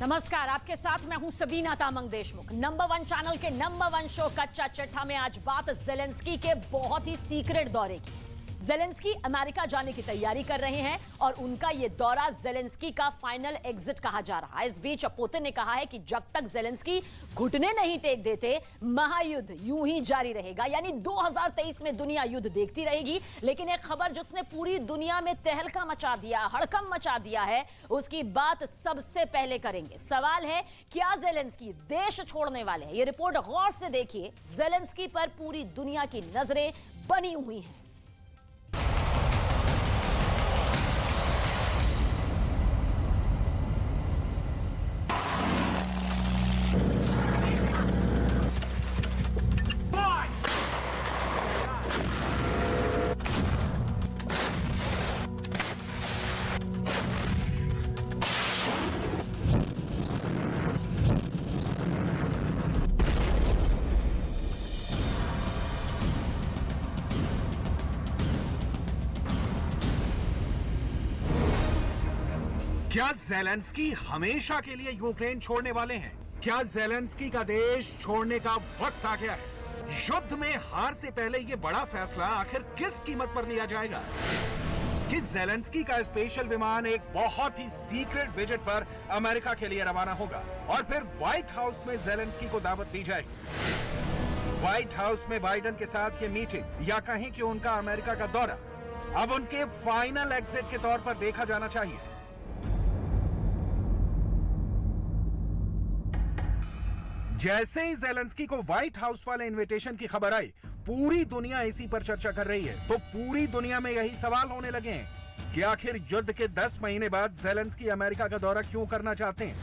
नमस्कार, आपके साथ मैं हूं सबीना तामंग देशमुख। नंबर 1 चैनल के नंबर 1 शो कच्चा चिट्ठा में आज बात जेलेंस्की के बहुत ही सीक्रेट दौरे की। जेलेंस्की अमेरिका जाने की तैयारी कर रहे हैं और उनका यह दौरा जेलेंस्की का फाइनल एग्जिट कहा जा रहा है। इस बीच पुतिन ने कहा है कि जब तक जेलेंस्की घुटने नहीं टेक देते, महायुद्ध यूं ही जारी रहेगा। यानी 2023 में दुनिया युद्ध देखती रहेगी। लेकिन एक खबर जिसने पूरी दुनिया में तहलका मचा दिया, हड़कंप मचा दिया है, उसकी बात सबसे पहले करेंगे। सवाल है, क्या जेलेंस्की देश छोड़ने वाले हैं? ये रिपोर्ट गौर से देखिए। जेलेंस्की पर पूरी दुनिया की नजरें बनी हुई हैं। क्या जेलेंस्की हमेशा के लिए यूक्रेन छोड़ने वाले हैं? क्या जेलेंस्की का देश छोड़ने का वक्त आ गया है? युद्ध में हार से पहले ये बड़ा फैसला आखिर किस कीमत पर लिया जाएगा? कि जेलेंस्की का स्पेशल विमान एक बहुत ही सीक्रेट विजिट पर अमेरिका के लिए रवाना होगा और फिर व्हाइट हाउस में जेलेंस्की को दावत दी जाएगी। व्हाइट हाउस में बाइडेन के साथ ये मीटिंग या कहीं कि उनका अमेरिका का दौरा अब उनके फाइनल एग्जिट के तौर पर देखा जाना चाहिए। जैसे ही जेलेंस्की को व्हाइट हाउस वाले इनविटेशन की खबर आई, पूरी दुनिया इसी पर चर्चा कर रही है। तो पूरी दुनिया में यही सवाल होने लगे हैं कि आखिर युद्ध के 10 महीने बाद जेलेंस्की अमेरिका का दौरा क्यों करना चाहते हैं?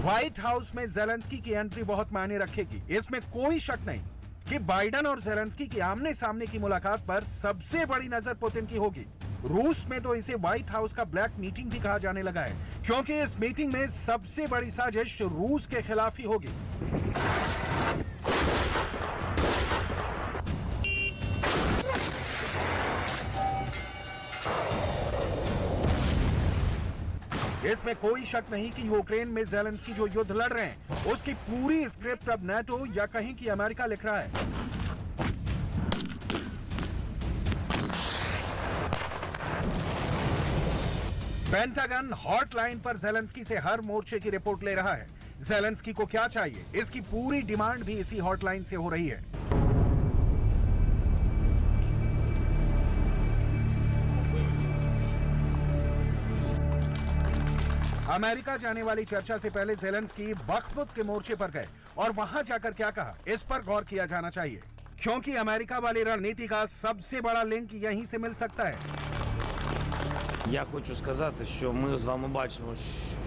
व्हाइट हाउस में जेलेंस्की की एंट्री बहुत मायने रखेगी। इसमें कोई शक नहीं कि बाइडेन और जेलेंस्की की आमने सामने की मुलाकात पर सबसे बड़ी नजर पुतिन की होगी। रूस में तो इसे व्हाइट हाउस का ब्लैक मीटिंग भी कहा जाने लगा है, क्योंकि इस मीटिंग में सबसे बड़ी साजिश रूस के खिलाफ ही होगी। इसमें कोई शक नहीं कि यूक्रेन में जेलेंस्की जो युद्ध लड़ रहे हैं, उसकी पूरी स्क्रिप्ट अब नाटो या कहीं की अमेरिका लिख रहा है। पेंटागन हॉटलाइन पर जेलेंस्की से हर मोर्चे की रिपोर्ट ले रहा है। जेलेंस्की को क्या चाहिए, इसकी पूरी डिमांड भी इसी हॉटलाइन से हो रही है। अमेरिका जाने वाली चर्चा से पहले जेलेंस्की बख्मुत के मोर्चे पर गए और वहां जाकर क्या कहा, इस पर गौर किया जाना चाहिए, क्योंकि अमेरिका वाली रणनीति का सबसे बड़ा लिंक यहीं से मिल सकता है। Я хочу сказати, що ми з вами бачимо,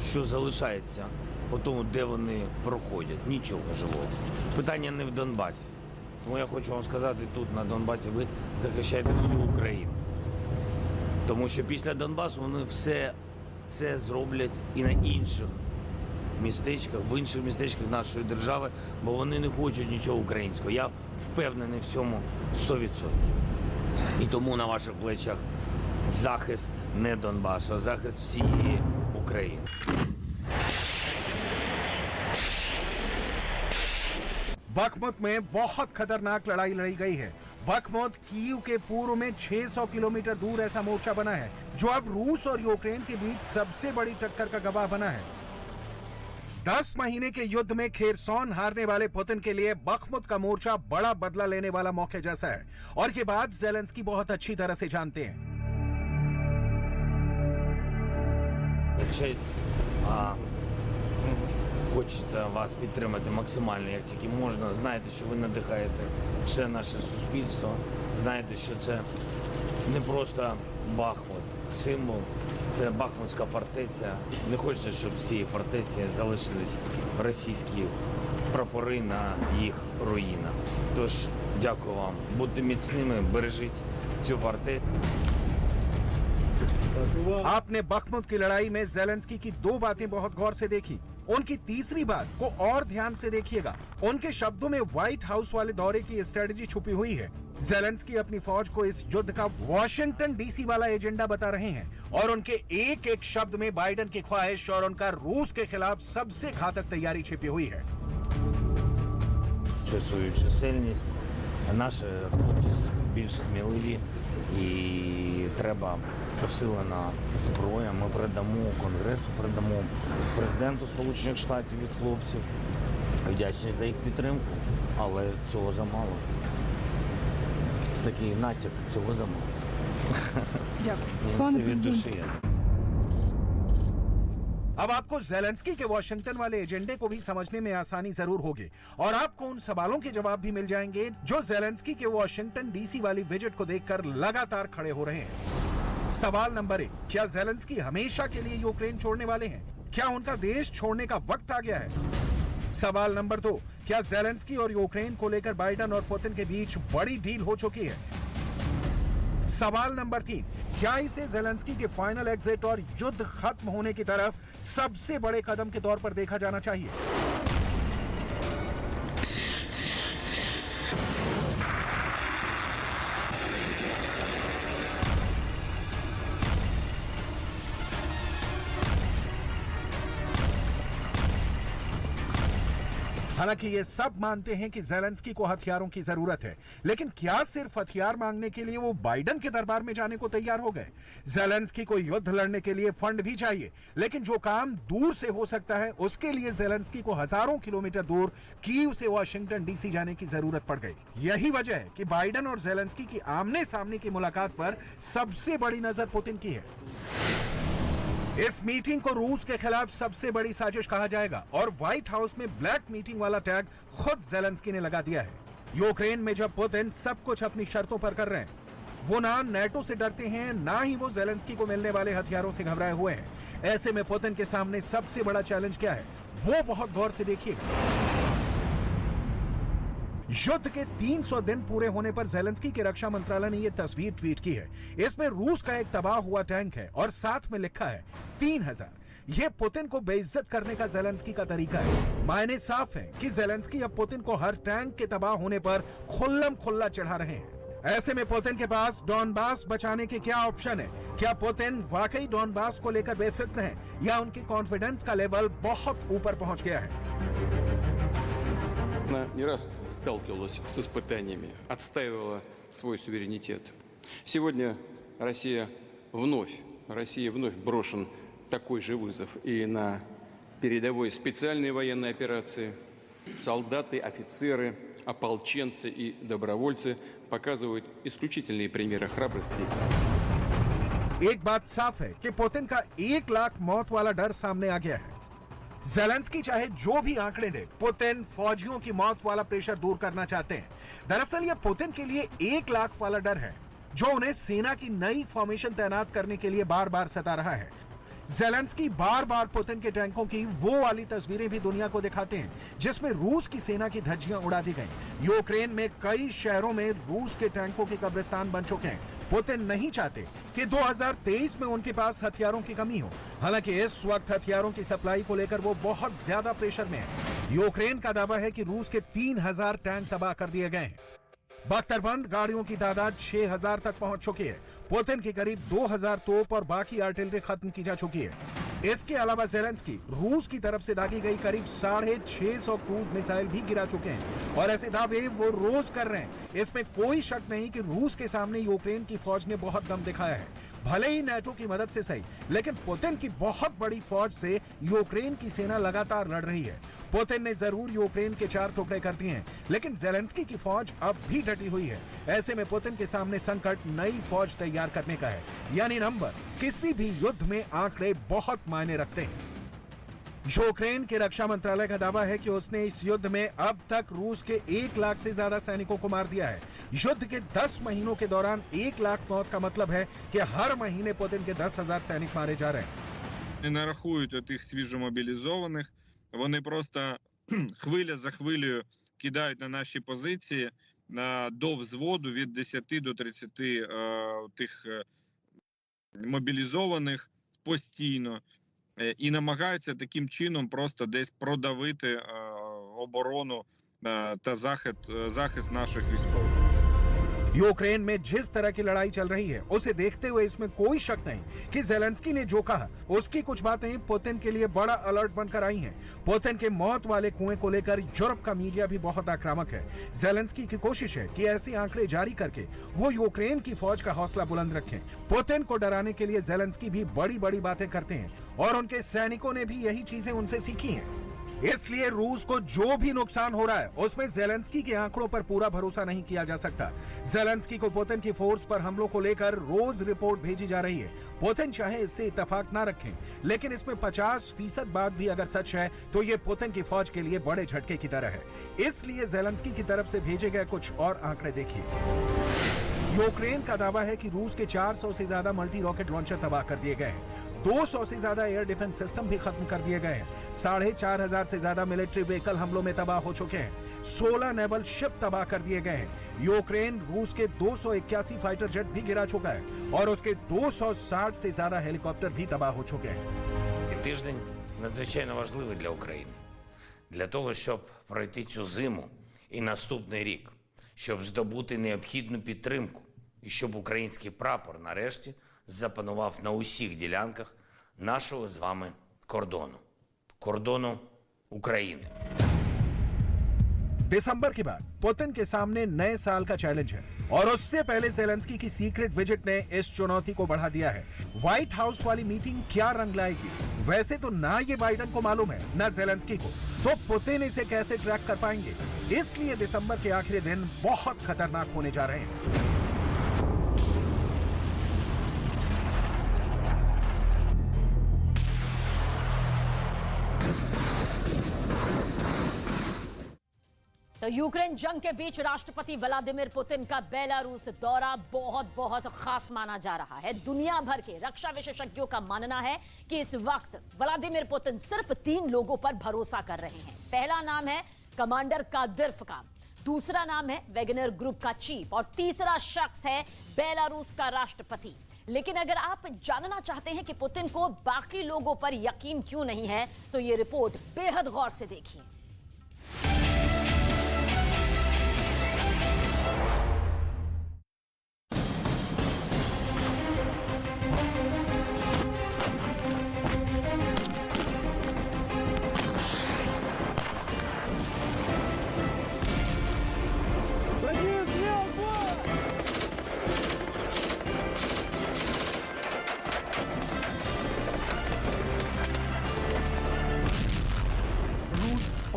що залишається по тому, де вони проходять. Нічого живого. Питання не в Донбасі. Тому я хочу вам сказати, тут на Донбасі ви захищаєте всю Україну. Тому що після Донбасу вони все це зроблять і на інших містечках, в інших містечках нашої держави, бо вони не хочуть нічого українського. Я впевнений в цьому 100%. І тому на ваших плечах захист не Донбасу, а захист всієї України. बखमुत में बहुत खतरनाक लड़ाई लड़ी गई है। बखमुत कीव के पूर्व में 600 किलोमीटर दूर ऐसा मोर्चा बना है, जो अब रूस और यूक्रेन के बीच सबसे बड़ी टक्कर का गवाह बना है। 10 महीने के युद्ध में खेरसौन हारने वाले पुतिन के लिए बखमुत का मोर्चा बड़ा बदला लेने वाला मौके जैसा है, और ये बात जेलेंस्की बहुत अच्छी तरह से जानते हैं। Честь, хочеться вас підтримати максимально, як тільки можна. Знаєте, що ви надихаєте все наше суспільство. Знаєте, що це не просто Бахмут, символ, це Бахмутська фортеця. Не хочеться, щоб з цієї фортеці залишились російські прапори на їх руїнах. Тож, дякую вам. Будьте міцними, бережіть цю фортецю. आपने बखमुत की लड़ाई में जेलेंस्की की 2 बातें बहुत गौर से देखी। उनकी तीसरी बात को और ध्यान से देखिएगा। उनके शब्दों में व्हाइट हाउस वाले दौरे की स्ट्रेटजी छुपी हुई है। ज़ेलेंस्की अपनी फौज को इस युद्ध का वॉशिंगटन डीसी वाला एजेंडा बता रहे हैं और उनके एक एक शब्द में बाइडेन की ख्वाहिश और उनका रूस के खिलाफ सबसे घातक तैयारी छिपी हुई है। Свою чисельність, наші хлопці більш сміливі і треба посилена зброя. Ми передамо Конгресу, передамо президенту Сполучених Штатів від хлопців. Вдячні за їх підтримку, але цього замало. Такий натяк, цього замало. Дякую. Це від душі. अब आपको ज़ेलेंस्की के वॉशिंगटन वाले एजेंडे को भी समझने में आसानी जरूर होगी और आपको उन सवालों के जवाब भी मिल जाएंगे जो ज़ेलेंस्की के वॉशिंगटन डीसी वाली विजिट को देखकर लगातार खड़े हो रहे हैं। सवाल नंबर 1, क्या ज़ेलेंस्की हमेशा के लिए यूक्रेन छोड़ने वाले हैं? क्या उनका देश छोड़ने का वक्त आ गया है? सवाल नंबर 2, क्या ज़ेलेंस्की और यूक्रेन को लेकर बाइडेन और पुतिन के बीच बड़ी डील हो चुकी है? सवाल नंबर 3, क्या इसे ज़ेलेंस्की के फाइनल एग्जिट और युद्ध खत्म होने की तरफ सबसे बड़े कदम के तौर पर देखा जाना चाहिए? हालांकि ये सब मानते हैं कि ज़ेलेंस्की को हथियारों की जरूरत है, लेकिन क्या सिर्फ हथियार मांगने के लिए वो बाइडेन के दरबार में जाने को तैयार हो गए? ज़ेलेंस्की को युद्ध लड़ने के लिए फंड भी चाहिए, लेकिन जो काम दूर से हो सकता है उसके लिए ज़ेलेंस्की को हजारों किलोमीटर दूर कीव से वॉशिंगटन डीसी जाने की जरूरत पड़ गई। यही वजह है कि बाइडेन और ज़ेलेंस्की की आमने सामने की मुलाकात पर सबसे बड़ी नजर पुतिन की है। इस मीटिंग को रूस के खिलाफ सबसे बड़ी साजिश कहा जाएगा और व्हाइट हाउस में ब्लैक मीटिंग वाला टैग खुद ज़ेलेंस्की ने लगा दिया है। यूक्रेन में जब पुतिन सब कुछ अपनी शर्तों पर कर रहे हैं, वो ना नेटो से डरते हैं, ना ही वो ज़ेलेंस्की को मिलने वाले हथियारों से घबराए हुए हैं। ऐसे में पुतिन के सामने सबसे बड़ा चैलेंज क्या है, वो बहुत गौर से देखिएगा। युद्ध के 300 दिन पूरे होने पर ज़ेलेंस्की के रक्षा मंत्रालय ने यह तस्वीर ट्वीट की है। इसमें रूस का एक तबाह हुआ टैंक है और साथ में लिखा है 3000। यह पुतिन को बेइज्जत करने का ज़ेलेंस्की का तरीका है। मायने साफ है कि ज़ेलेंस्की अब पुतिन को हर टैंक के तबाह होने पर खुल्लम खुल्ला चढ़ा रहे हैं। ऐसे में पुतिन के पास डॉनबास बचाने के क्या ऑप्शन है? क्या पुतिन वाकई डॉनबास को लेकर बेफिक्र हैं या उनकी कॉन्फिडेंस का लेवल बहुत ऊपर पहुंच गया है? Она не раз сталкивалась с испытаниями, отстаивала свой суверенитет. Сегодня Россия вновь брошен такой же вызов. И на передовой специальной военной операции солдаты, офицеры, ополченцы и добровольцы показывают исключительные примеры храбрости. एक बात साफ है कि पुतिन का 1 लाख मौत वाला डर सामने आ गया है। ज़ेलेंस्की चाहे जो भी आंकड़े दे, पुतिन फौजियों की मौत वाला प्रेशर दूर करना चाहते हैं। दरअसल यह पुतिन के लिए 1 लाख वाला डर है जो उन्हें सेना की नई फॉर्मेशन तैनात करने के लिए बार बार सता रहा है। ज़ेलेंस्की बार बार पुतिन के टैंकों की वो वाली तस्वीरें भी दुनिया को दिखाते हैं जिसमें रूस की सेना की धज्जियां उड़ा दी गई। यूक्रेन में कई शहरों में रूस के टैंकों के कब्रिस्तान बन चुके हैं। पुतिन नहीं चाहते कि 2023 में उनके पास हथियारों की कमी हो। हालांकि इस वक्त हथियारों की सप्लाई को लेकर वो बहुत ज्यादा प्रेशर में है। यूक्रेन का दावा है कि रूस के 3000 टैंक तबाह कर दिए गए हैं। बख्तरबंद गाड़ियों की तादाद 6000 तक पहुंच चुकी है। पुतिन की करीब 2000 तोप और बाकी आर्टिलरी खत्म की जा चुकी है। इसके अलावा ज़ेलेंस्की रूस की तरफ से दागी गई करीब 650 क्रूज मिसाइल भी गिरा चुके हैं और ऐसे दावे वो रोज कर रहे हैं। इसमें कोई शक नहीं कि रूस के सामने यूक्रेन की फौज ने बहुत दम दिखाया है, भले ही नेटो की मदद से सही, लेकिन पुतिन की बहुत बड़ी फौज से यूक्रेन की सेना लगातार लड़ रही है। पुतिन ने जरूर यूक्रेन के 4 टुकड़े कर दिए हैं, लेकिन ज़ेलेंस्की की फौज अब भी डटी हुई है। ऐसे में पुतिन के सामने संकट नई फौज तैयार करने का है, यानी नंबर्स किसी भी युद्ध में आंकड़े बहुत मायने रखते हैं। यूक्रेन के रक्षा मंत्रालय का दावा है कि उसने इस युद्ध में अब तक रूस के 1 लाख से ज्यादा सैनिकों को मार दिया है। युद्ध के 10 महीनों के दौरान 1 लाख मौत का मतलब है कि हर महीने पुतिन के 10,000 सैनिक मारे जा रहे हैं। Не нарахують тих свіжомобілізованих, вони просто хвиля за хвилею кидають на наші позиції до взводу від 10 до 30 тих мобілізованих постійно і намагаються таким чином просто десь продавити оборону та захист наших військових. यूक्रेन में जिस तरह की लड़ाई चल रही है उसे देखते हुए इसमें कोई शक नहीं कि जेलेंस्की ने जो कहा उसकी कुछ बातें पुतिन के लिए बड़ा अलर्ट बनकर आई हैं। पुतिन के मौत वाले कुएं को लेकर यूरोप का मीडिया भी बहुत आक्रामक है। जेलेंस्की की कोशिश है कि ऐसे आंकड़े जारी करके वो यूक्रेन की फौज का हौसला बुलंद रखें। पुतिन को डराने के लिए जेलेंस्की भी बड़ी बड़ी बातें करते हैं और उनके सैनिकों ने भी यही चीजें उनसे सीखी हैं। इसलिए रूस को जो भी नुकसान हो रहा है उसमें जेलेंस्की के आंकड़ों पर पूरा भरोसा नहीं किया जा सकता। जेलेंस्की को पुतिन की फोर्स पर हमलों को लेकर रोज रिपोर्ट भेजी जा रही है। पुतिन चाहे इससे इत्तेफाक ना रखें, लेकिन इसमें 50% बात भी अगर सच है तो ये पुतिन की फौज के लिए बड़े झटके की तरह है। इसलिए जेलेंस्की की तरफ से भेजे गए कुछ और आंकड़े देखिए। यूक्रेन का दावा है कि रूस के 400 से ज्यादा मल्टी रॉकेट लॉन्चर तबाह कर दिए गए हैं। 200 से ज्यादा एयर डिफेंस सिस्टम भी खत्म कर दिए गए हैं। 4,500 से ज्यादा मिलिट्री व्हीकल हमलों में तबाह हो चुके हैं। 16 नेवल शिप तबाह कर दिए गए हैं। यूक्रेन रूस के 281 फाइटर जेट भी गिरा चुका है और उसके 260 से ज्यादा हेलीकॉप्टर भी तबाह हो चुके हैं। Тиждень надзвичайно важливий для України. Для того, щоб пройти цю зиму і наступний рік, щоб здобути необхідну підтримку і щоб український прапор нарешті запанував на усіх ділянках нашого з вами кордону України. दिसंबर के बाद पुतिन के सामने नए साल का चैलेंज है और उससे पहले जेलेंस्की की सीक्रेट विजिट ने इस चुनौती को बढ़ा दिया है। व्हाइट हाउस वाली मीटिंग क्या रंग लाएगी? वैसे तो ना ये बाइडेन को मालूम है ना जेलेंस्की को, तो पुतिन इसे कैसे ट्रैक कर पाएंगे? इसलिए दिसंबर के आखिरी दिन बहुत खतरनाक होने जा रहे हैं। तो यूक्रेन जंग के बीच राष्ट्रपति व्लादिमीर पुतिन का बेलारूस दौरा बहुत खास माना जा रहा है। दुनिया भर के रक्षा विशेषज्ञों का मानना है कि इस वक्त व्लादिमीर पुतिन सिर्फ 3 लोगों पर भरोसा कर रहे हैं। पहला नाम है कमांडर कादिर्फ का, दूसरा नाम है वैगनर ग्रुप का चीफ और तीसरा शख्स है बेलारूस का राष्ट्रपति। लेकिन अगर आप जानना चाहते हैं कि पुतिन को बाकी लोगों पर यकीन क्यों नहीं है, तो ये रिपोर्ट बेहद गौर से देखिए।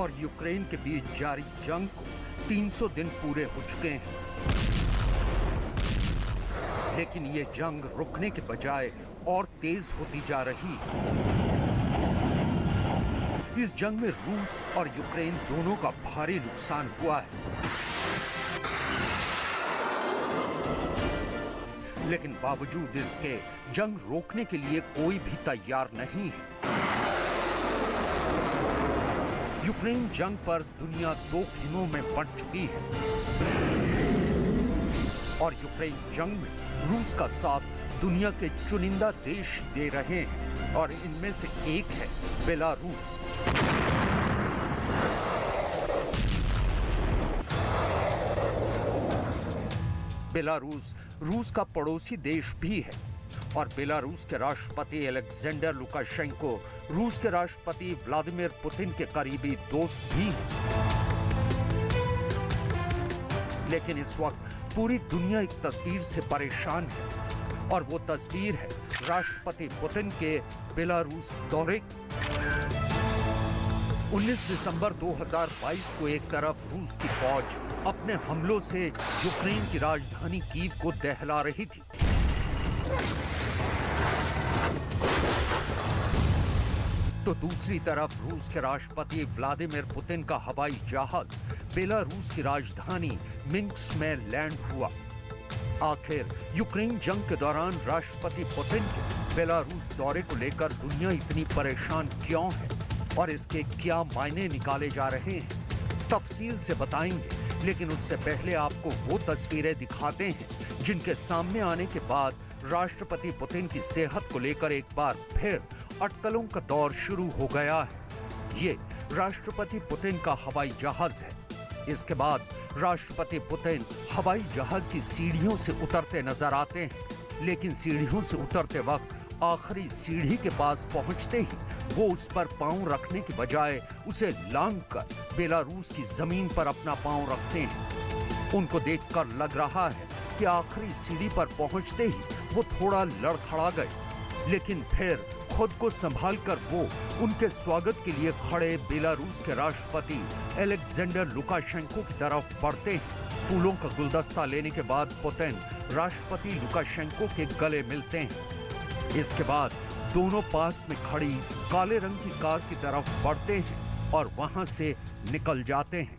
और यूक्रेन के बीच जारी जंग को 300 दिन पूरे हो चुके हैं, लेकिन ये जंग रुकने के बजाय और तेज होती जा रही है। इस जंग में रूस और यूक्रेन दोनों का भारी नुकसान हुआ है, लेकिन बावजूद इसके जंग रोकने के लिए कोई भी तैयार नहीं है। यूक्रेन जंग पर दुनिया 2 खेमों में बंट चुकी है और यूक्रेन जंग में रूस का साथ दुनिया के चुनिंदा देश दे रहे हैं और इनमें से एक है बेलारूस। बेलारूस रूस का पड़ोसी देश भी है और बेलारूस के राष्ट्रपति अलेक्जेंडर लुकाशेंको रूस के राष्ट्रपति व्लादिमीर पुतिन के करीबी दोस्त भी हैं। लेकिन इस वक्त पूरी दुनिया एक तस्वीर से परेशान है और वो तस्वीर है राष्ट्रपति पुतिन के बेलारूस दौरे की। 19 दिसंबर 2022 को एक तरफ रूस की फौज अपने हमलों से यूक्रेन की राजधानी कीव को दहला रही थी, तो दूसरी तरफ रूस के राष्ट्रपति व्लादिमीर पुतिन का हवाई जहाज बेलारूस की राजधानी मिन्स्क में लैंड हुआ। आखिर यूक्रेन जंग के दौरान राष्ट्रपति पुतिन के बेलारूस दौरे को लेकर दुनिया इतनी परेशान क्यों है और इसके क्या मायने निकाले जा रहे हैं, तफसील से बताएंगे। लेकिन उससे पहले आपको वो तस्वीरें दिखाते हैं जिनके सामने आने के बाद राष्ट्रपति पुतिन की सेहत को लेकर एक बार फिर अटकलों का दौर शुरू हो गया है। ये राष्ट्रपति पुतिन का हवाई जहाज है इसके बाद राष्ट्रपति पुतिन हवाई जहाज की सीढ़ियों से उतरते नजर आते हैं, लेकिन सीढ़ियों से उतरते वक्त आखिरी सीढ़ी के पास पहुंचते ही वो उस पर पांव रखने की बजाय उसे लांघकर बेलारूस की जमीन पर अपना पांव रखते हैं। उनको देखकर लग रहा है कि आखिरी सीढ़ी पर पहुंचते ही वो थोड़ा लड़खड़ा गए, लेकिन फिर खुद को संभालकर वो उनके स्वागत के लिए खड़े बेलारूस के राष्ट्रपति अलेक्जेंडर लुकाशेंको की तरफ बढ़ते हैं। फूलों का गुलदस्ता लेने के बाद पुतिन राष्ट्रपति लुकाशेंको के गले मिलते हैं। इसके बाद दोनों पास में खड़ी काले रंग की कार की तरफ बढ़ते हैं और वहां से निकल जाते हैं।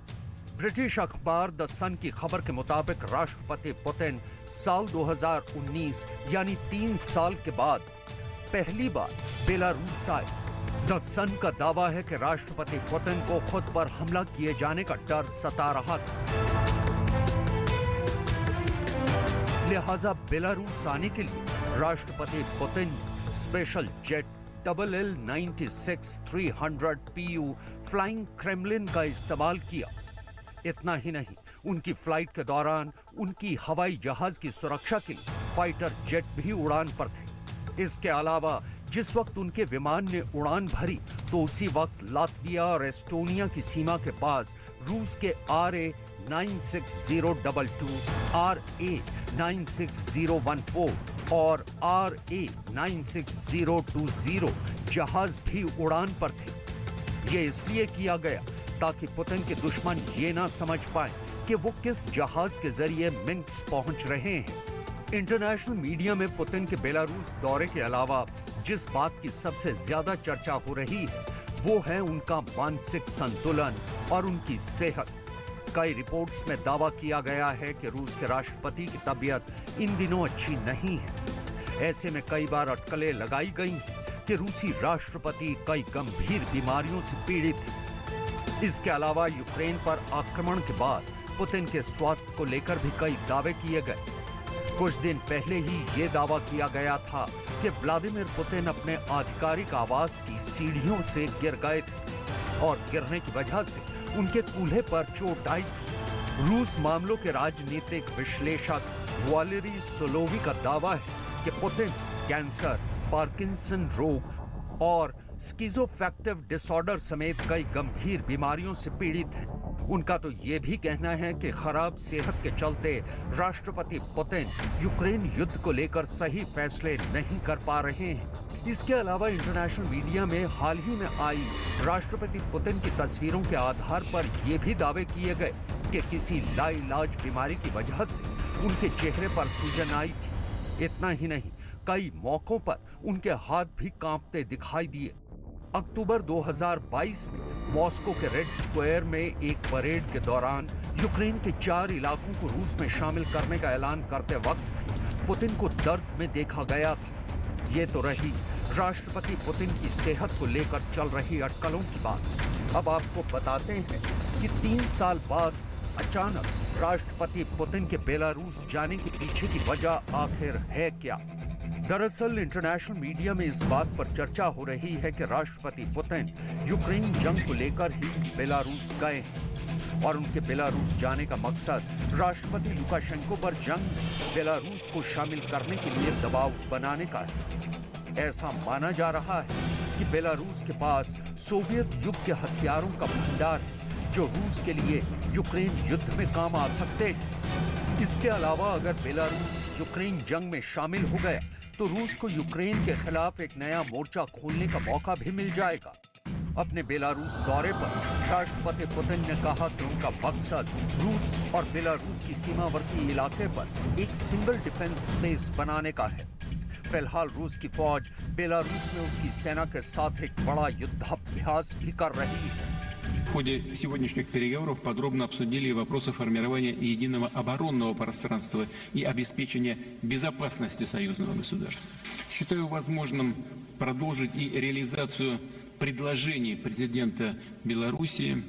ब्रिटिश अखबार द सन की खबर के मुताबिक राष्ट्रपति पुतिन साल 2019 यानी 3 साल के बाद पहली बार बेलारूस आए। द सन का दावा है कि राष्ट्रपति पुतिन को खुद पर हमला किए जाने का डर सता रहा था, लिहाजा बेलारूस आने के लिए राष्ट्रपति पुतिन ने special jet LL-96-300 PU flying Kremlin का इस्तेमाल किया। इतना ही नहीं, उनकी फ्लाइट के दौरान उनकी हवाई जहाज की सुरक्षा के लिए फाइटर जेट भी उड़ान पर थे। इसके अलावा जिस वक्त उनके विमान ने उड़ान भरी तो उसी वक्त लातविया और एस्टोनिया की सीमा के पास रूस के RA-96022, RA-96014 और RA-96020 जहाज भी उड़ान पर थे। ये इसलिए किया गया ताकि पुतिन के दुश्मन ये ना समझ पाए कि वो किस जहाज के जरिए मिन्स्क पहुंच रहे हैं। इंटरनेशनल मीडिया में पुतिन के बेलारूस दौरे के अलावा जिस बात की सबसे ज्यादा चर्चा हो रही है वो है उनका मानसिक संतुलन और उनकी सेहत। कई रिपोर्ट्स में दावा किया गया है कि रूस के राष्ट्रपति की तबीयत इन दिनों अच्छी नहीं है। ऐसे में कई बार अटकलें लगाई गई हैं कि रूसी राष्ट्रपति कई गंभीर बीमारियों से पीड़ित हैं। इसके अलावा यूक्रेन पर आक्रमण के बाद पुतिन के स्वास्थ्य को लेकर भी कई दावे किए गए। कुछ दिन पहले ही ये दावा किया गया था कि व्लादिमीर पुतिन अपने आधिकारिक आवास की सीढ़ियों से गिर गए थे और गिरने की वजह से उनके कूल्हे पर चोट आई थी। रूस मामलों के राजनीतिक विश्लेषक वालेरी सोलोवी का दावा है कि पुतिन कैंसर, पार्किंसन रोग और स्किज़ोफ्रेक्टिव डिसऑर्डर समेत कई गंभीर बीमारियों से पीड़ित हैं। उनका तो ये भी कहना है कि खराब सेहत के चलते राष्ट्रपति पुतिन यूक्रेन युद्ध को लेकर सही फैसले नहीं कर पा रहे हैं। इसके अलावा इंटरनेशनल मीडिया में हाल ही में आई राष्ट्रपति पुतिन की तस्वीरों के आधार पर ये भी दावे किए गए कि किसी लाइलाज बीमारी की वजह से उनके चेहरे पर सूजन आई थी। इतना ही नहीं, कई मौकों पर उनके हाथ भी कांपते दिखाई दिए। अक्टूबर 2022 में मॉस्को के रेड स्क्वायर में एक परेड के दौरान यूक्रेन के 4 इलाकों को रूस में शामिल करने का ऐलान करते वक्त पुतिन को दर्द में देखा गया था। ये तो रही राष्ट्रपति पुतिन की सेहत को लेकर चल रही अटकलों की बात। अब आपको बताते हैं कि 3 साल बाद अचानक राष्ट्रपति पुतिन के बेलारूस जाने के पीछे की वजह आखिर है क्या। दरअसल इंटरनेशनल मीडिया में इस बात पर चर्चा हो रही है कि राष्ट्रपति पुतिन यूक्रेन जंग को लेकर ही बेलारूस गए हैं और उनके बेलारूस जाने का मकसद राष्ट्रपति लुकाशेंको पर जंग में बेलारूस को शामिल करने के लिए दबाव बनाने का है। ऐसा माना जा रहा है कि बेलारूस के पास सोवियत युग के हथियारों का भंडार है जो रूस के लिए यूक्रेन युद्ध में काम आ सकते हैं। इसके अलावा अगर बेलारूस यूक्रेन जंग में शामिल हो गया तो रूस को यूक्रेन के खिलाफ एक नया मोर्चा खोलने का मौका भी मिल जाएगा। अपने बेलारूस दौरे पर राष्ट्रपति पुतिन ने कहा कि उनका मकसद रूस और बेलारूस की सीमावर्ती इलाके पर एक सिंगल डिफेंस स्पेस बनाने का है। फिलहाल रूस की फौज बेलारूस में उसकी सेना के साथ एक बड़ा युद्धाभ्यास भी कर रही है। В ходе сегодняшних переговоров подробно обсудили вопросы формирования единого оборонного пространства и обеспечения безопасности союзного государства. Считаю возможным продолжить и реализацию предложений президента Белоруссии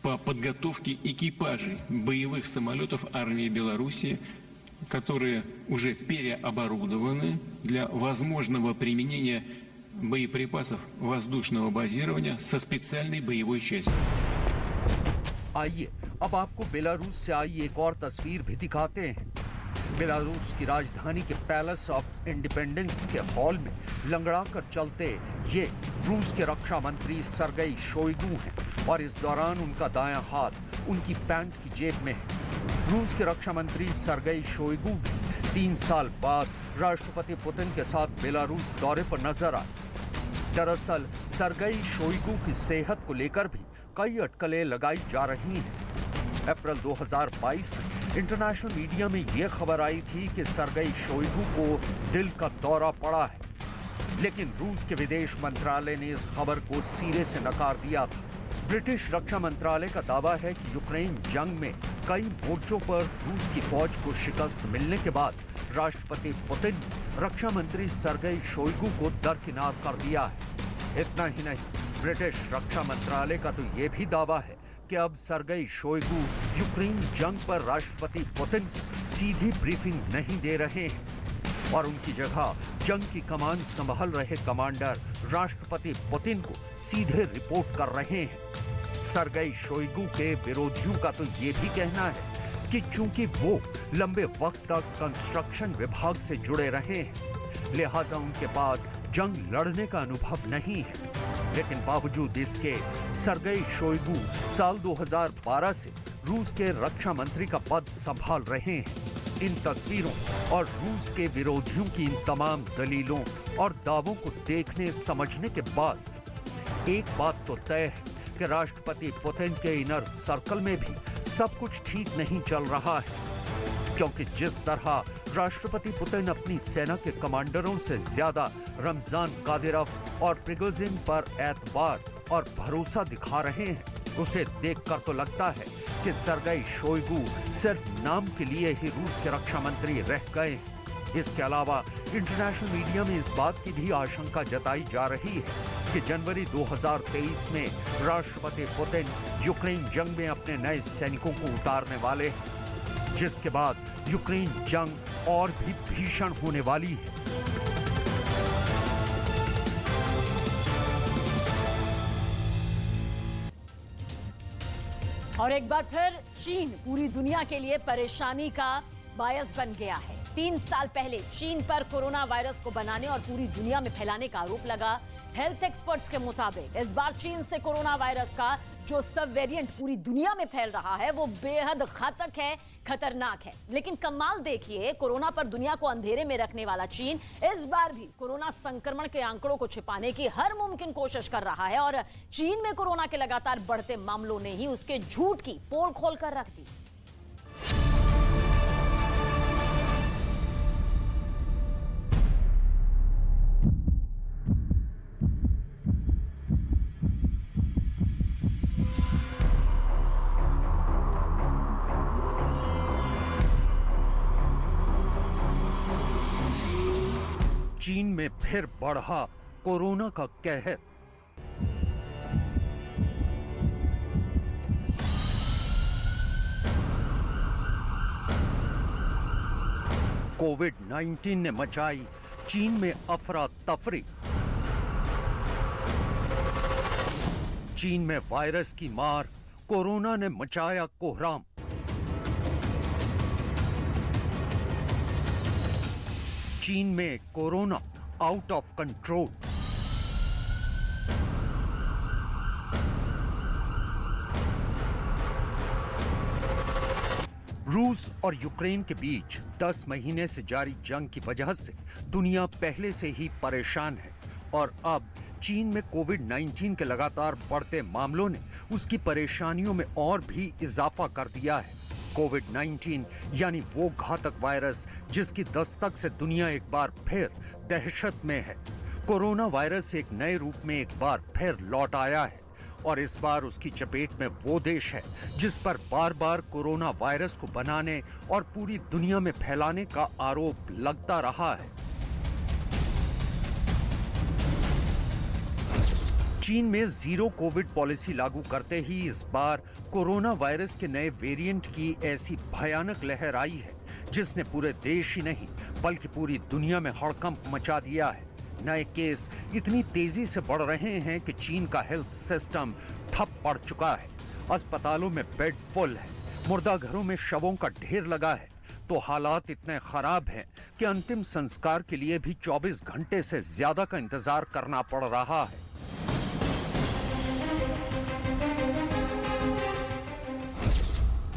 по подготовке экипажей боевых самолетов армии Белоруссии, которые уже переоборудованы для возможного применения боеприпасов воздушного базирования со специальной боевой частью. आइए अब आपको बेलारूस से आई एक और तस्वीर भी दिखाते हैं। बेलारूस की राजधानी के पैलेस ऑफ इंडिपेंडेंस के हॉल में लंगड़ा कर चलते ये रूस के रक्षा मंत्री सरगेई शोइगु हैं और इस दौरान उनका दायां हाथ उनकी पैंट की जेब में है। रूस के रक्षा मंत्री सरगेई शोइगु भी 3 साल बाद राष्ट्रपति पुतिन के साथ बेलारूस दौरे पर नजर आए। दरअसल सरगेई शोइगु की सेहत को लेकर भी कई अटकलें लगाई जा रही हैं। अप्रैल 2022 में इंटरनेशनल मीडिया में यह खबर आई थी कि सरगेई शोइगु को दिल का दौरा पड़ा है, लेकिन रूस के विदेश मंत्रालय ने इस खबर को सिरे से नकार दिया था। ब्रिटिश रक्षा मंत्रालय का दावा है कि यूक्रेन जंग में कई मोर्चों पर रूस की फौज को शिकस्त मिलने के बाद राष्ट्रपति पुतिन ने रक्षा मंत्री सरगेई शोइगु को दरकिनार कर दिया है। इतना ही नहीं, ब्रिटिश रक्षा मंत्रालय का तो यह भी दावा है कि अब सरगेई शोइगु यूक्रेन जंग पर राष्ट्रपति पुतिन को सीधी ब्रीफिंग नहीं दे रहे हैं और उनकी जगह जंग की कमान संभाल रहे कमांडर राष्ट्रपति पुतिन को सीधे रिपोर्ट कर रहे हैं। सरगेई शोइगु के विरोधियों का तो ये भी कहना है कि चूंकि वो लंबे वक्त तक कंस्ट्रक्शन विभाग से जुड़े रहे हैं, लिहाजा उनके पास जंग लड़ने का अनुभव नहीं है। लेकिन बावजूद इसके सरगेई शोइगु साल 2012 से रूस के रक्षा मंत्री का पद संभाल रहे हैं। इन तस्वीरों और रूस के विरोधियों की इन तमाम दलीलों और दावों को देखने समझने के बाद एक बात तो तय है कि राष्ट्रपति पुतिन के इनर सर्कल में भी सब कुछ ठीक नहीं चल रहा है, क्योंकि जिस तरह राष्ट्रपति पुतिन अपनी सेना के कमांडरों से ज्यादा रमजान कादिरोव और प्रिगोजिन पर एतबार और भरोसा दिखा रहे हैं, उसे देखकर तो लगता है कि सरगेई शोइगु सिर्फ नाम के लिए ही रूस के रक्षा मंत्री रह गए हैं। इसके अलावा इंटरनेशनल मीडिया में इस बात की भी आशंका जताई जा रही है कि जनवरी 2023 में राष्ट्रपति पुतिन यूक्रेन जंग में अपने नए सैनिकों को उतारने वाले हैं, जिसके बाद यूक्रेन जंग और भी भीषण होने वाली है। और एक बार फिर चीन पूरी दुनिया के लिए परेशानी का बायस बन गया है। 3 साल पहले चीन पर कोरोना वायरस को बनाने और पूरी दुनिया में फैलाने का आरोप लगा। हेल्थ एक्सपर्ट्स के मुताबिक इस बार चीन से कोरोना वायरस का जो सब वेरिएंट पूरी दुनिया में फैल रहा है वो बेहद घातक है, खतरनाक है। लेकिन कमाल देखिए, कोरोना पर दुनिया को अंधेरे में रखने वाला चीन इस बार भी कोरोना संक्रमण के आंकड़ों को छिपाने की हर मुमकिन कोशिश कर रहा है और चीन में कोरोना के लगातार बढ़ते मामलों ने ही उसके झूठ की पोल खोल कर रख दी। चीन में फिर बढ़ा कोरोना का कहर। कोविड-19 ने मचाई चीन में अफरा तफरी। चीन में वायरस की मार, कोरोना ने मचाया कोहराम। चीन में कोरोना आउट ऑफ कंट्रोल। रूस और यूक्रेन के बीच 10 महीने से जारी जंग की वजह से दुनिया पहले से ही परेशान है और अब चीन में कोविड-19 के लगातार बढ़ते मामलों ने उसकी परेशानियों में और भी इजाफा कर दिया है। कोविड-19 यानी वो घातक वायरस जिसकी दस्तक से दुनिया एक बार फिर दहशत में है। कोरोना वायरस एक नए रूप में एक बार फिर लौट आया है और इस बार उसकी चपेट में वो देश है जिस पर बार बार कोरोना वायरस को बनाने और पूरी दुनिया में फैलाने का आरोप लगता रहा है। चीन में जीरो कोविड पॉलिसी लागू करते ही इस बार कोरोना वायरस के नए वेरिएंट की ऐसी भयानक लहर आई है जिसने पूरे देश ही नहीं बल्कि पूरी दुनिया में हड़कंप मचा दिया है। नए केस इतनी तेजी से बढ़ रहे हैं कि चीन का हेल्थ सिस्टम ठप पड़ चुका है अस्पतालों में बेड फुल है, मुर्दा घरों में शवों का ढेर लगा है, तो हालात इतने खराब हैं कि अंतिम संस्कार के लिए भी 24 घंटे से ज्यादा का इंतजार करना पड़ रहा है।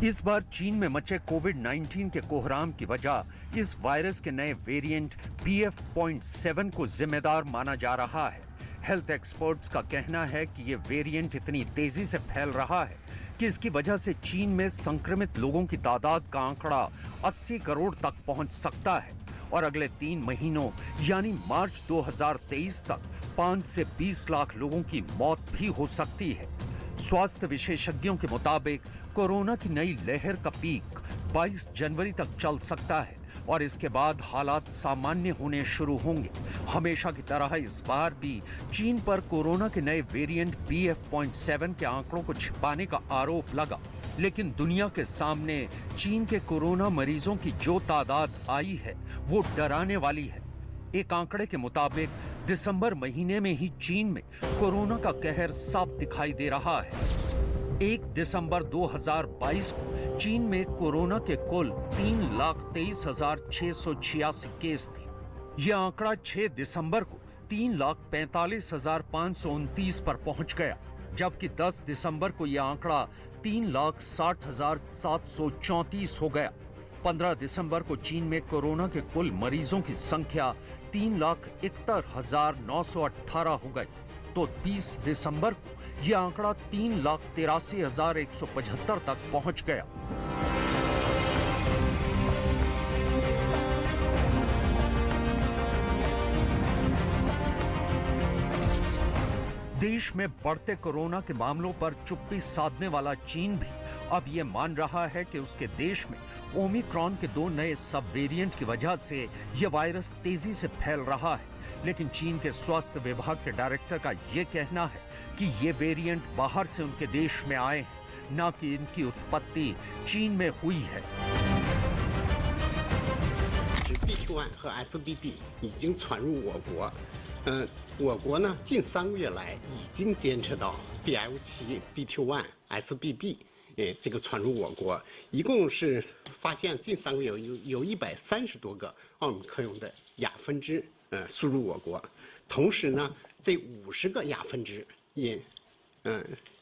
इस बार चीन में मचे कोविड-19 के कोहराम की वजह इस वायरस के नए वेरिएंट BF.7 को जिम्मेदार माना जा रहा है। हेल्थ एक्सपर्ट्स का कहना है कि ये वेरिएंट इतनी तेजी से फैल रहा है कि इसकी वजह से चीन में संक्रमित लोगों की तादाद का आंकड़ा 80 करोड़ तक पहुंच सकता है और अगले 3 महीनों यानी मार्च 2023 तक 5 से 20 लाख लोगों की मौत भी हो सकती है। स्वास्थ्य विशेषज्ञों के मुताबिक कोरोना की नई लहर का पीक 22 जनवरी तक चल सकता है और इसके बाद हालात सामान्य होने शुरू होंगे। हमेशा की तरह इस बार भी चीन पर कोरोना के नए वेरिएंट BF.7 के आंकड़ों को छिपाने का आरोप लगा, लेकिन दुनिया के सामने चीन के कोरोना मरीजों की जो तादाद आई है वो डराने वाली है। एक आंकड़े के मुताबिक दिसंबर महीने में ही चीन में कोरोना का कहर साफ दिखाई दे रहा है। 1 दिसंबर 2022 को चीन में कोरोना के कुल 3,23,686 केस थे। यह आंकड़ा 6 दिसंबर को 3,45,529 पर पहुंच गया, जबकि 10 दिसंबर को यह आंकड़ा 3,60,734 हो गया। 15 दिसंबर को चीन में कोरोना के कुल मरीजों की संख्या 3,71,918 हो गई, तो 20 दिसंबर को यह आंकड़ा 3,83,175 तक पहुंच गया। देश में बढ़ते कोरोना के मामलों पर चुप्पी साधने वाला चीन भी अब ये मान रहा है कि उसके देश में ओमिक्रॉन के 2 नए सब वेरिएंट की वजह से यह वायरस तेजी से फैल रहा है। लेकिन चीन के स्वास्थ्य विभाग के डायरेक्टर का यह कहना है कि ये वेरिएंट बाहर से उनके देश में आए हैं, न कि इनकी उत्पत्ति चीन में हुई है। BQ.1 和 SBB 已经传入我国，我国呢近3个月来已经监测到 BL7、BQ.1、SBB 这个传入我国，一共是发现近3个月有130多个奥密克戎的亚分支输入我国，同时呢这50个亚分支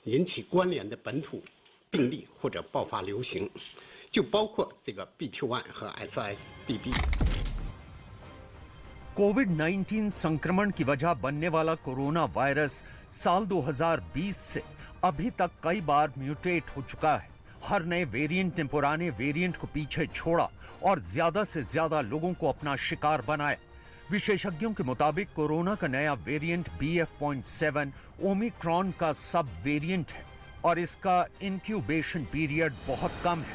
引起关联的本土病例或者爆发流行，就包括这个 BQ.1 和 SSBB。कोविड-19 संक्रमण की वजह बनने वाला कोरोना वायरस साल 2020 से अभी तक कई बार म्यूटेट हो चुका है। हर नए वेरिएंट ने पुराने वेरिएंट को पीछे छोड़ा और ज्यादा से ज्यादा लोगों को अपना शिकार बनाया। विशेषज्ञों के मुताबिक कोरोना का नया वेरिएंट BF.7 ओमिक्रॉन का सब वेरिएंट है और इसका इंक्यूबेशन पीरियड बहुत कम है।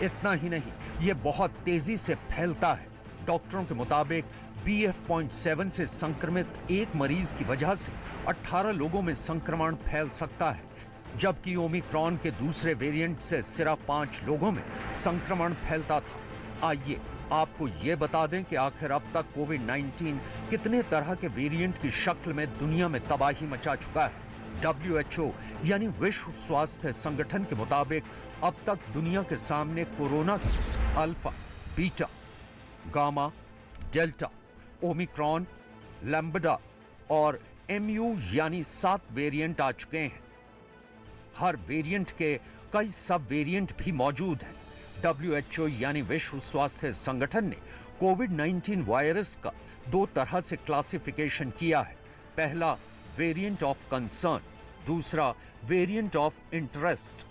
इतना ही नहीं, ये बहुत तेजी से फैलता है। डॉक्टरों के मुताबिक BF.7 से संक्रमित एक मरीज की वजह से 18 लोगों में संक्रमण फैल सकता है, जबकि ओमिक्रॉन के दूसरे वेरिएंट से सिर्फ 5 लोगों में संक्रमण फैलता था। आइए आपको ये बता दें कि आखिर अब तक कोविड-19 कितने तरह के वेरिएंट की शक्ल में दुनिया में तबाही मचा चुका है। WHO यानी विश्व स्वास्थ्य संगठन के मुताबिक अब तक दुनिया के सामने कोरोना के alpha, beta, gamma, delta, Omicron, lambda और MU यानी 7 वेरिएंट आ चुके हैं। हर वेरिएंट के कई सब वेरिएंट भी मौजूद हैं। WHO यानी विश्व स्वास्थ्य संगठन ने कोविड-19 वायरस का 2 तरह से क्लासिफिकेशन किया है। पहला वेरिएंट ऑफ कंसर्न, दूसरा variant of interest.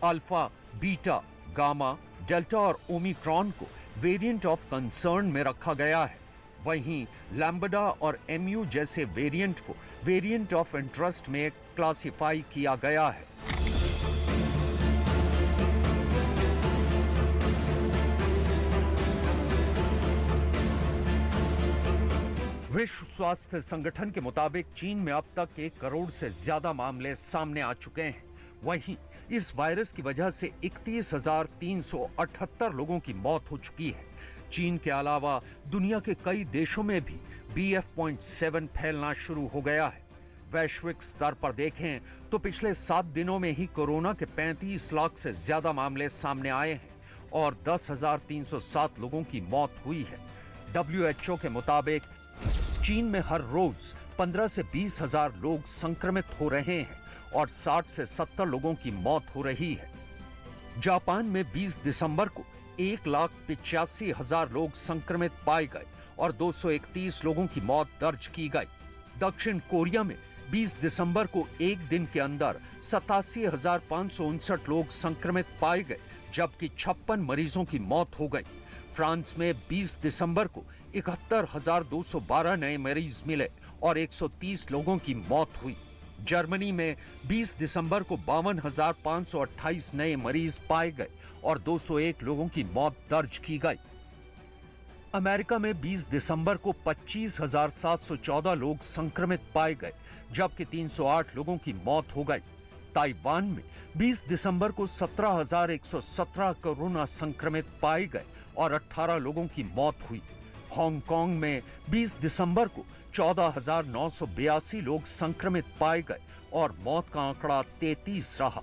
Alpha, beta, gamma, delta और ओमिक्रॉन को वेरिएंट ऑफ कंसर्न में रखा गया है। वहीं लैम्बडा और MU जैसे वेरिएंट को वेरिएंट ऑफ इंटरेस्ट में क्लासिफाई किया गया है। विश्व स्वास्थ्य संगठन के मुताबिक चीन में अब तक 1 करोड़ से ज्यादा मामले सामने आ चुके हैं। वहीं इस वायरस की वजह से 31,378 लोगों की मौत हो चुकी है। चीन के अलावा दुनिया के कई देशों में भी BF.7 फैलना शुरू हो गया है। वैश्विक स्तर पर देखें तो पिछले 7 दिनों में ही कोरोना के 35 लाख से ज्यादा मामले सामने आए हैं और 10,307 लोगों की मौत हुई है। WHO के मुताबिक चीन में हर रोज 15 से 20 हजार लोग संक्रमित हो रहे हैं और 60 से 70 लोगों की मौत हो रही है। जापान में 20 दिसंबर को 1,85,000 लोग संक्रमित पाए गए और 231 लोगों की मौत दर्ज की गई। दक्षिण कोरिया में 20 दिसंबर को एक दिन के अंदर 87,559 लोग संक्रमित पाए गए, जबकि 56 मरीजों की मौत हो गई। फ्रांस में 20 दिसंबर को 71,212 नए मरीज मिले और 130 लोगों की मौत हुई। जर्मनी में 20 दिसंबर को 52,528 नए मरीज पाए गए और 201 लोगों की मौत दर्ज की गई। अमेरिका में 20 दिसंबर को 25,714 लोग संक्रमित पाए गए, जबकि 308 लोगों की मौत हो गई। ताइवान में 20 दिसंबर को 17,117 कोरोना संक्रमित पाए गए और 18 लोगों की मौत हुई। हांगकांग में 20 दिसंबर को 14,982 लोग संक्रमित पाए गए और मौत का आंकड़ा 33 रहा।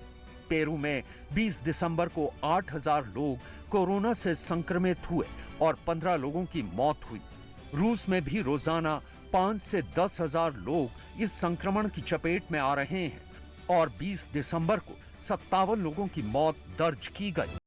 पेरू में 20 दिसंबर को 8,000 लोग कोरोना से संक्रमित हुए और 15 लोगों की मौत हुई। रूस में भी रोजाना 5 से 10,000 लोग इस संक्रमण की चपेट में आ रहे हैं और 20 दिसंबर को 57 लोगों की मौत दर्ज की गई।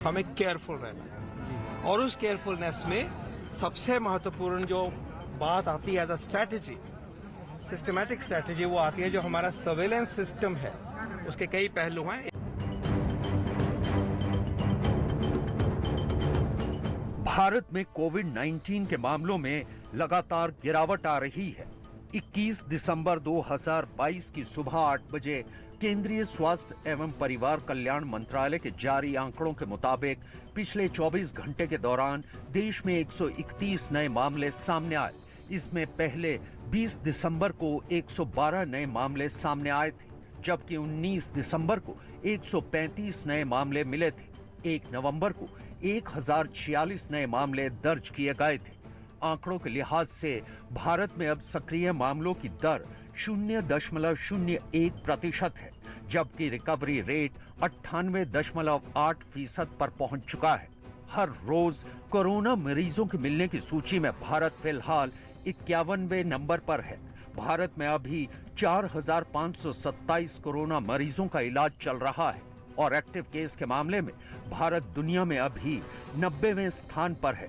हमें केयरफुल रहना है और उस केयरफुलनेस में सबसे महत्वपूर्ण जो बात आती है as a strategy, systematic strategy, वो आती है जो हमारा सर्वेलेंस सिस्टम है। उसके कई पहलू हैं। भारत में कोविड-19 के मामलों में लगातार गिरावट आ रही है। 21 दिसंबर 2022 की सुबह 8 बजे केंद्रीय स्वास्थ्य एवं परिवार कल्याण मंत्रालय के जारी आंकड़ों के मुताबिक पिछले 24 घंटे के दौरान देश में 131 नए मामले सामने आए। इसमें पहले 20 दिसंबर को 112 नए मामले सामने आए थे, जबकि 19 दिसंबर को 135 नए मामले मिले थे। 1 नवंबर को 1,046 नए मामले दर्ज किए गए थे। आंकड़ों के लिहाज से भारत में अब सक्रिय मामलों की दर 0.01% है, जबकि रिकवरी रेट 98.8% पर पहुंच चुका है। हर रोज कोरोना मरीजों के मिलने की सूची में भारत फिलहाल 51वें नंबर पर है। भारत में अभी 4,527 कोरोना मरीजों का इलाज चल रहा है और एक्टिव केस के मामले में भारत दुनिया में अभी 90वें स्थान पर है।